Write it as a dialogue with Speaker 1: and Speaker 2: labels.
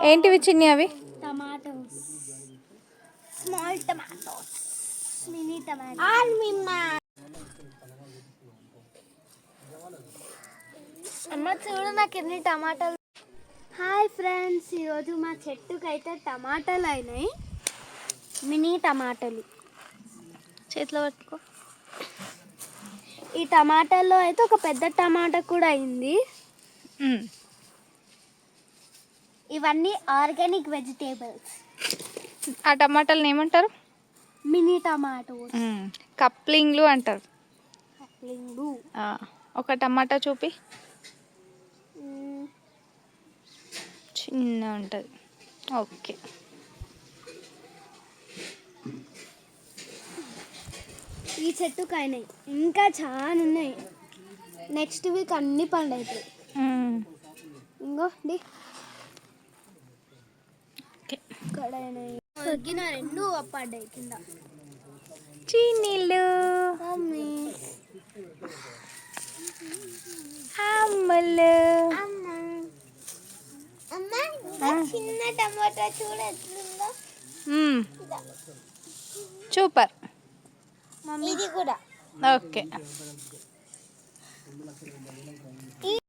Speaker 1: ఏంటివి చిన్ని అవి?
Speaker 2: Tomatoes, small tomatoes, mini tomatoes. అమ్మ చూడు నాకు ఎన్ని టమాటాలు. హాయ్ ఫ్రెండ్స్, ఈరోజు మా చెట్టుకైతే టమాటాలు అయినాయి, మినీ టమాటాలు.
Speaker 1: చేతిలో పట్టుకో.
Speaker 2: ఈ టమాటాల్లో అయితే ఒక పెద్ద టమాటా కూడా అయింది. ఇవన్నీ ఆర్గానిక్ వెజిటేబుల్స్.
Speaker 1: ఆ టమాటాలను ఏమంటారు?
Speaker 2: Mini tomatoes.
Speaker 1: కప్లింగ్లు అంటారు.
Speaker 2: కప్లింగ్లు.
Speaker 1: ఒక టమాటా చూపి. చిన్న ఉంటుంది. ఓకే.
Speaker 2: ఈ చెట్టుకు అయినాయి, ఇంకా చాలా ఉన్నాయి. నెక్స్ట్ వీక్ అన్ని పండు అవుతాయి. ఇంకో ఇక్కడ రెండు పడ్డాయి కింద.
Speaker 1: చీనీళ్ళు, అమ్మలు.
Speaker 2: చిన్న టమాటా చూడ ఎట్లుందో.
Speaker 1: సూపర్.
Speaker 2: ఇది కూడా
Speaker 1: ఓకే.